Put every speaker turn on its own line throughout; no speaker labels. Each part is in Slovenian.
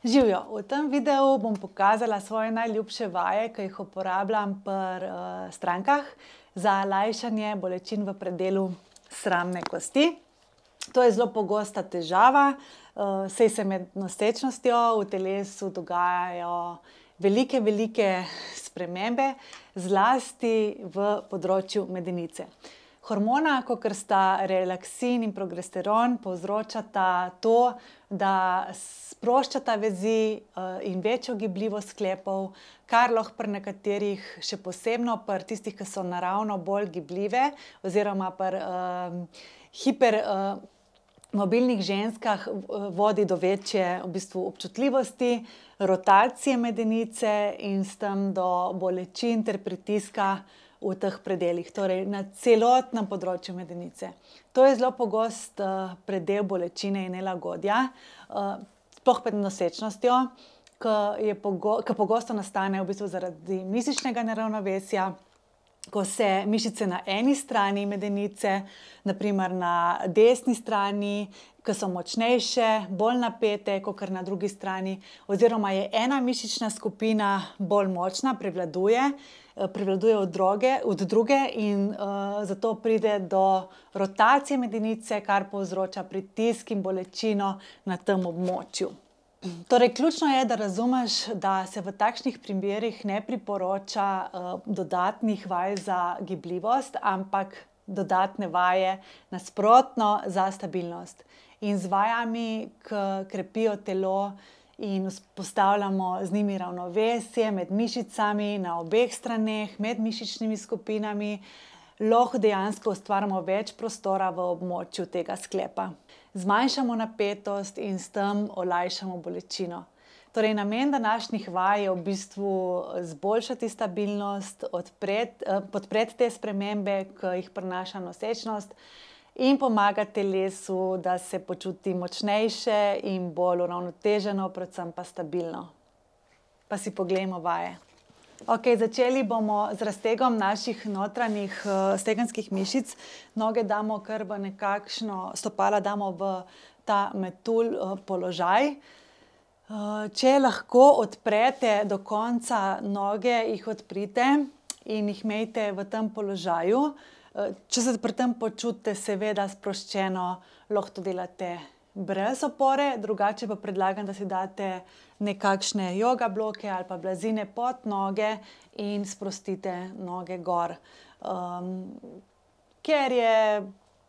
Živjo! V tem videu bom pokazala svoje najljubše vaje, ki jih uporabljam pri strankah za lajšanje bolečin v predelu sramne kosti. To je zelo pogosta težava, saj se med nosečnostjo v telesu dogajajo velike spremembe, zlasti v področju medenice. Hormona, kakor sta relaksin in progesteron, povzročata to, da sproščata vezi in večjo gibljivost sklepov, kar lahko pri nekaterih, še posebno pri tistih, ki so naravno bolj gibljive, oziroma pri mobilnih ženskah vodi do večje občutljivosti, rotacije medenice in s tem do bolečin ter pritiska v teh predelih, torej na celotnem področju medenice. To je zelo pogost predel bolečine in nelagodja, sploh pred nosečnostjo, ki pogosto nastane v bistvu zaradi mišičnega neravnovesja, ko se mišice na eni strani medenice, na primer na desni strani, ki so močnejše, bolj napete kakor na drugi strani, oziroma je ena mišična skupina bolj močna, prevladuje od druge in zato pride do rotacije medenice, kar povzroča pritisk in bolečino na tem območju. Torej, ključno je, da razumeš, da se v takšnih primerih ne priporoča dodatnih vaj za gibljivost, ampak dodatne vaje nasprotno za stabilnost. In z vajami, ki krepijo telo in vzpostavljamo z njimi ravnovesje med mišicami na obeh straneh, med mišičnimi skupinami, lahko dejansko ustvarimo več prostora v območju tega sklepa. Zmanjšamo napetost in s tem olajšamo bolečino. Torej, namen današnjih vaj je v bistvu izboljšati stabilnost, podpreti te spremembe, ki jih prinaša nosečnost, in pomagati telesu, da se počuti močnejše in bolj uravnoteženo, predvsem pa stabilno. Pa si poglejmo vaje. Okej, začeli bomo z raztegom naših notranjih stegenskih mišic. Noge damo kar v nekakšno, stopala damo v ta metulj položaj. Če lahko odprete do konca noge, jih odprite in jih imejte v tem položaju. Če se pri tem počutite seveda sproščeno, lahko to delate brez opore, drugače pa predlagam, da si date nekakšne joga bloke ali pa blazine pod noge in sprostite noge gor. Ker je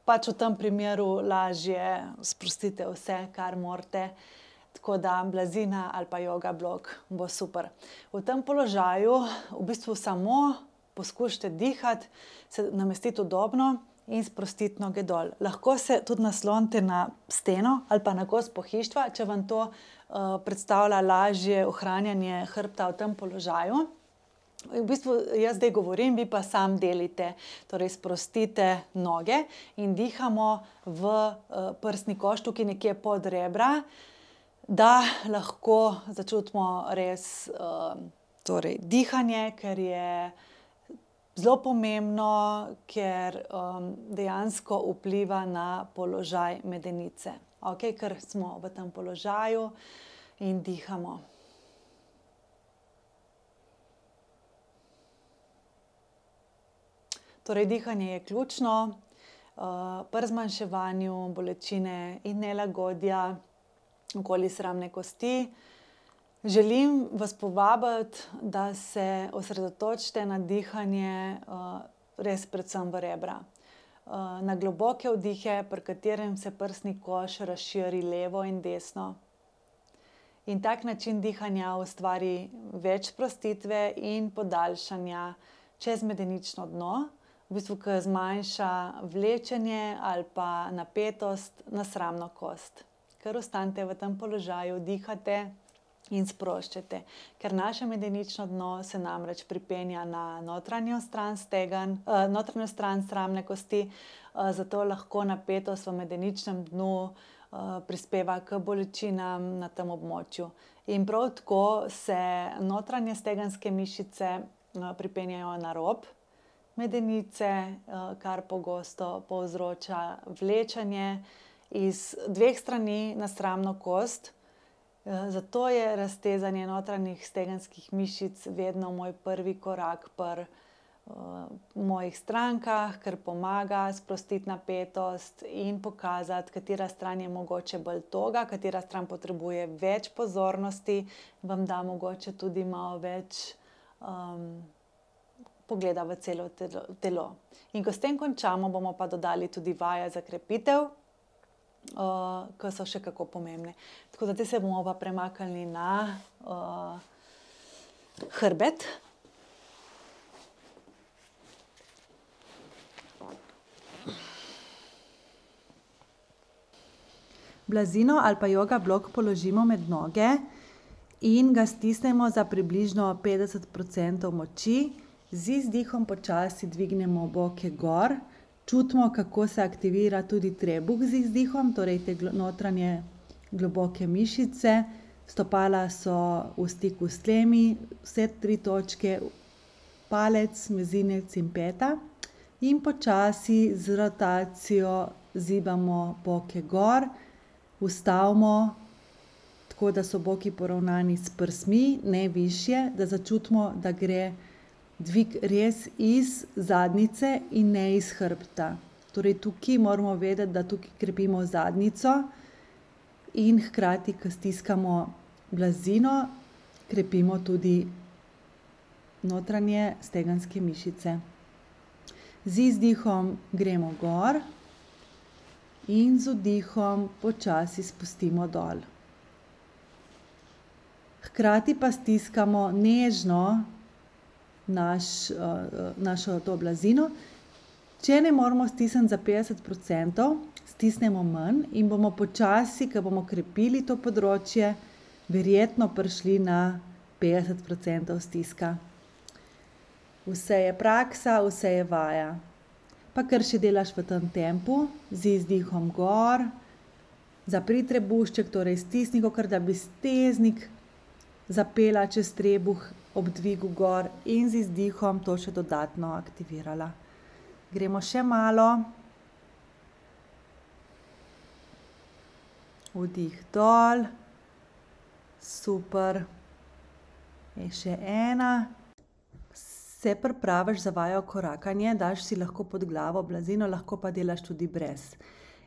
pač v tem primeru lažje, sprostite vse, kar morate. Tako da blazina ali pa joga blok bo super. V tem položaju v bistvu samo poskušajte dihati, se namestiti udobno in sprostiti noge dol. Lahko se tudi naslonite na steno ali pa na kos pohištva, če vam to predstavlja lažje ohranjanje hrbta v tem položaju. V bistvu jaz zdaj govorim, vi pa samo delajte. Torej, sprostite noge in dihamo v prsni koš, tukaj nekje pod rebra, da lahko začutimo res dihanje, ker je zelo pomembno, ker dejansko vpliva na položaj medenice. Okej, ker smo v tem položaju in dihamo. Torej, dihanje je ključno pri zmanjševanju bolečine in nelagodja okoli sramne kosti. Želim vas povabiti, da se osredotočite na dihanje res predvsem v rebra. Na globoke vdihe, pri katerem se prsni koš razširi levo in desno. In tak način dihanja ustvari več sprostitve in podaljšanja čez medenično dno, v bistvu, ke zmanjša vlečenje ali pa napetost na sramno kost. Kar ostanite v tem položaju, dihate in sproščate. Ker naše medenično dno se namreč pripenja na notranjo stran notranjo stran sramne kosti, zato lahko napetost v medeničnem dnu prispeva k bolečinam na tem območju. In prav tako se notranje stegenske mišice pripenjajo na rob medenice, kar pogosto povzroča vlečenje iz dveh strani na sramno kost Zato je raztezanje notranjih stegenskih mišic vedno moj prvi korak pri mojih strankah, ker pomaga sprostiti napetost in pokazati, katera stran je mogoče bolj toga, katera stran potrebuje več pozornosti, vam da mogoče tudi malo več pogleda v celo telo. In ko s tem končamo, bomo pa dodali tudi vaje za krepitev, ki so še kako pomembne. Tako da zdaj se bomo pa premaknili na hrbet. Blazino ali pa yoga blok položimo med noge in ga stisnemo za približno 50% moči. Z izdihom počasi dvignemo boke gor. Čutimo, kako se aktivira tudi trebuh z izdihom, torej te notranje globoke mišice. Stopala so v stiku s tlemi, vse 3 točke, palec, mezinec in peta. In počasi z rotacijo zibamo boke gor. Ustavimo tako, da so boki poravnani s prsmi, ne višje, da začutimo, da gre dvig res iz zadnjice in ne iz hrbta. Torej tukaj moramo vedeti, da tukaj krepimo zadnjico in hkrati, ko stiskamo blazino, krepimo tudi notranje stegenske mišice. Z izdihom gremo gor in z vdihom počasi spustimo dol. Hkrati pa stiskamo nežno našo to blazino. Če ne moramo stisniti za 50%, stisnemo manj in bomo počasi, ko bomo krepili to področje, verjetno prišli na 50% stiska. Vse je praksa, vse je vaja. Pa kar še delaš v tem tempu, z izdihom gor, zapri trebušček, torej stisni, kakor da bi steznik zapela čez trebuh ob dvigu gor in z izdihom to še dodatno aktivirala. Gremo še malo. Vdih dol. Super. In še ena. Se pripraviš za vajo korakanje, daš si lahko pod glavo blazino, lahko pa delaš tudi brez.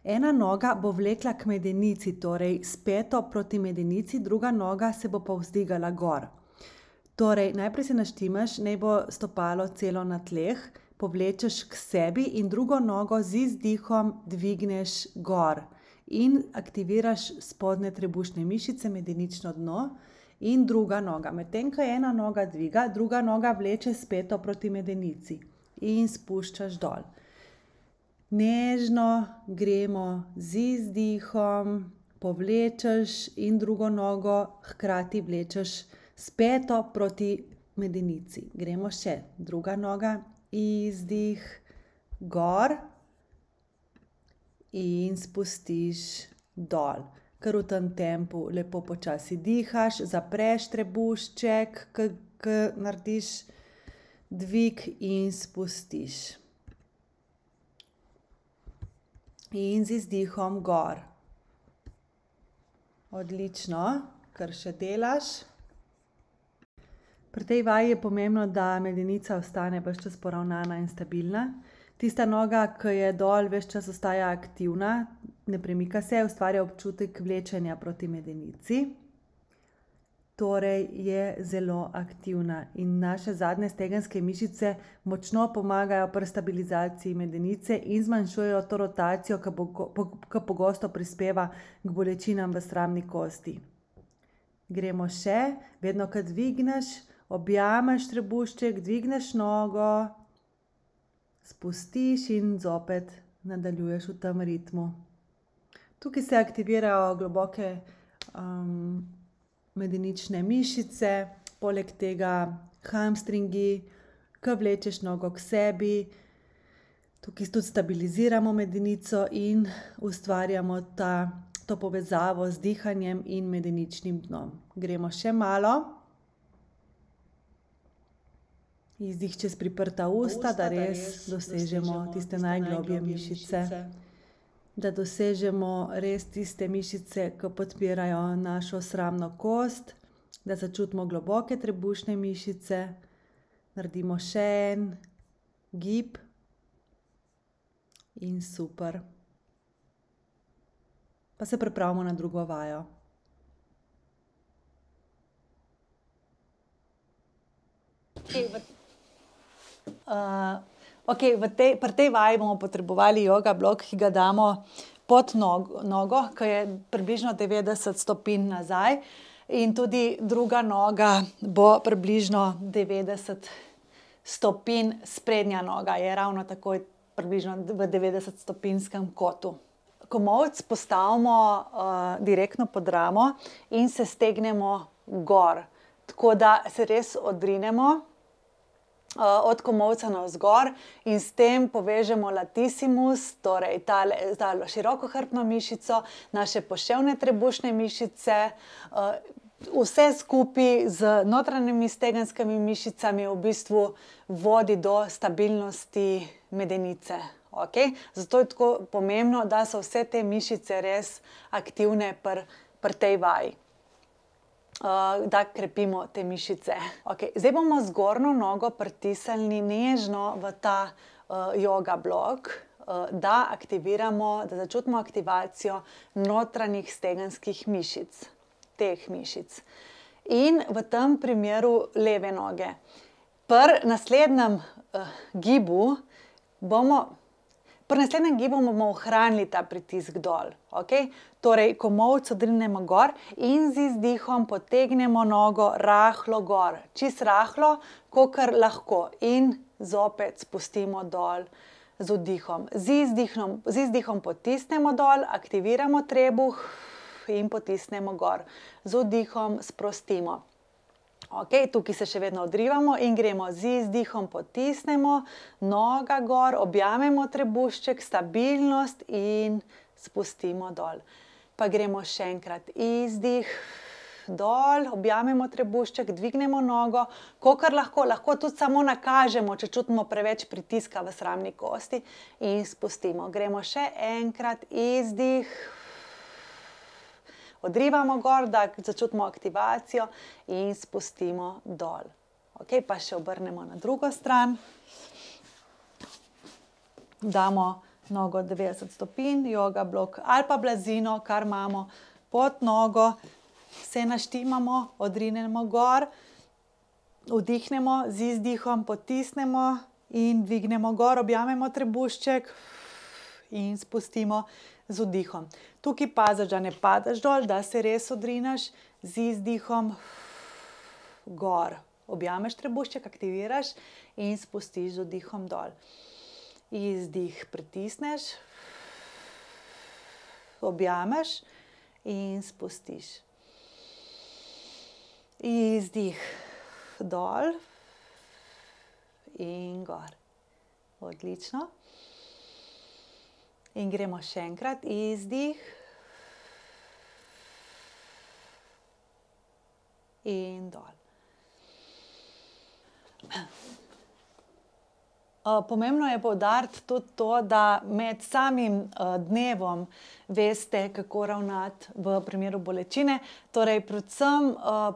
Ena noga bo vlekla k medenici, torej s peto proti medenici, druga noga se bo pa vzdigala gor. Torej, najprej se naštimaš, naj bo stopalo celo na tleh, povlečeš k sebi in drugo nogo z izdihom dvigneš gor. In aktiviraš spodnje trebušne mišice, medenično dno in druga noga. Medtem ko ena noga dviga, druga noga vleče s peto proti medenici in spuščaš dol. Nežno gremo z izdihom, povlečeš in drugo nogo hkrati vlečeš s peto proti medenici. Gremo še. Druga noga, izdih, gor in spustiš dol. Kar v tem tempu lepo počasi dihaš, zapreš trebušček, ko narediš dvig in spustiš. In z izdihom gor. Odlično, kar še delaš. Pri tej vaji je pomembno, da medenica ostane ves čas poravnana in stabilna. Tista noga, ki je dol, ves čas ostaja aktivna, ne premika se, ustvarja občutek vlečenja proti medenici. Torej je zelo aktivna in naše zadnje stegenske mišice močno pomagajo pri stabilizaciji medenice in zmanjšujejo to rotacijo, ki pogosto prispeva k bolečinam v sramni kosti. Gremo še. Vedno, ko dvigneš, objameš trebušček, dvigneš nogo, spustiš in zopet nadaljuješ v tem ritmu. Tukaj se aktivirajo globoke medenične mišice, poleg tega hamstringi, ko vlečeš nogo k sebi. Tukaj tudi stabiliziramo medenico in ustvarjamo to povezavo z dihanjem in medeničnim dnom. Gremo še malo. Izdih čez priprta usta, da res dosežemo tiste najgloblje mišice. da dosežemo res tiste mišice, ki podpirajo našo sramno kost, da začutimo globoke trebušne mišice. Naredimo še en gib. In super. Pa se pripravimo na drugo vajo. Pri tej vaji bomo potrebovali joga blok, ki ga damo pod nogo, ki je približno 90 stopinj nazaj. In tudi druga noga bo približno 90 stopinj, sprednja noga je ravno tako približno v 90-stopinskem kotu. Komolec postavimo direktno pod ramo in se stegnemo gor. Tako da se res odrinemo od komolca navzgor in s tem povežemo latissimus, torej tale široko hrbtno mišico, naše poševne trebušne mišice, vse skupaj z notranjimi stegenskimi mišicami v bistvu vodi do stabilnosti medenice. Okay? Zato je tako pomembno, da so vse te mišice res aktivne pri tej vaji. Da krepimo te mišice. Okay. Zdaj bomo zgornjo nogo pritisnili nežno v ta joga blok, da aktiviramo, da začutimo aktivacijo notranjih stegenskih mišic. Teh mišic. In v tem primeru leve noge. Pri naslednjem gibu bomo ohranili ta pritisk dol. Okay? Torej, komolec odrinemo gor in z izdihom potegnemo nogo rahlo gor. Čisto rahlo, kolikor lahko. In zopet spustimo dol z vdihom. Z izdihom potisnemo dol, aktiviramo trebuh in potisnemo gor. Z vdihom sprostimo. Okay, tukaj se še vedno odrivamo in gremo z izdihom, potisnemo, noga gor, objamemo trebušček, stabilnost in spustimo dol. Pa gremo še enkrat, izdih, dol, objamemo trebušček, dvignemo nogo, kolikor lahko, lahko tudi samo nakažemo, če čutimo preveč pritiska v sramni kosti in spustimo. Gremo še enkrat, izdih, odrivamo gor, da začutimo aktivacijo in spustimo dol. Okay, pa še obrnemo na drugo stran. Damo nogo 90 stopinj, joga blok ali pa blazino, kar imamo pod nogo. Se naštimamo, odrinemo gor, vdihnemo, z izdihom potisnemo in dvignemo gor, objamemo trebušček in spustimo z vdihom. Tukaj paziš, da ne padeš dol, da se res odrineš, z izdihom gor. Objameš trebušček, aktiviraš in spustiš z vdihom dol. Izdih pritisneš, objameš in spustiš. Izdih dol in gor. Odlično. In gremo še enkrat, izdih in dol. Pomembno je poudariti tudi to, da med samim dnevom veste, kako ravnati v primeru bolečine. Torej, predvsem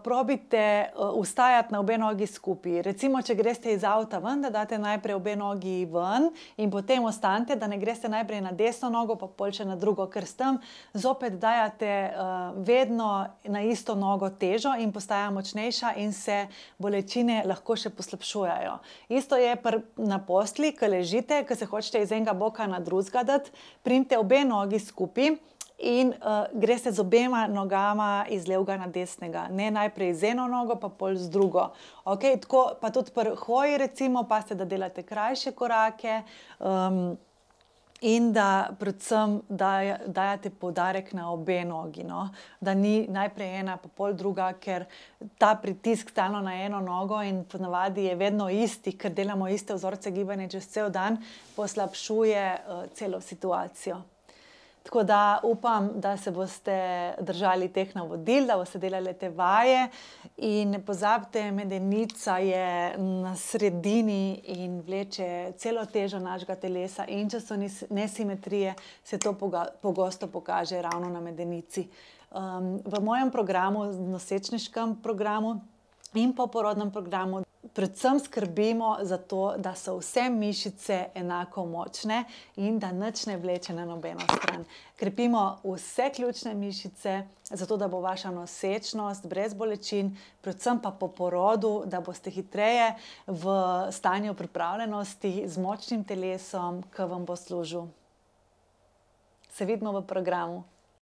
probite vstajati na obe nogi skupaj. Recimo, če greste iz avta ven, da date najprej obe nogi ven in potem ostanete, da ne greste najprej na desno nogo, pa pol še na drugo, ker s tem zopet dajate vedno na isto nogo težo in postaja močnejša in se bolečine lahko še poslabšujejo. Isto je na postelji, ko ležite, ko se hočete iz enega boka na drugega dati, primite obe nogi skupaj in greste z obema nogama iz levega na desnega. Ne najprej z eno nogo, pa pol z drugo. Okay, tako pa tudi pri hoji recimo, pazite, da delate krajše korake in da predvsem dajate poudarek na obe nogi, no? Da ni najprej ena, pa pol druga, ker ta pritisk stalno na eno nogo in ponavadi je vedno isti, ker delamo iste vzorce gibanja čez cel dan, poslabšuje celo situacijo. Tako da upam, da se boste držali teh navodil, da boste delali te vaje. In ne pozabite, medenica je na sredini in vleče celo težo našega telesa. In če so nesimetrije, se to pogosto pokaže ravno na medenici. V mojem programu, nosečniškem programu in poporodnem programu, predvsem skrbimo za to, da so vse mišice enako močne in da nič ne vleče na nobeno stran. Krepimo vse ključne mišice, zato da bo vaša nosečnost brez bolečin, predvsem pa po porodu, da boste hitreje v stanju pripravljenosti z močnim telesom, ki vam bo služil. Se vidimo v programu.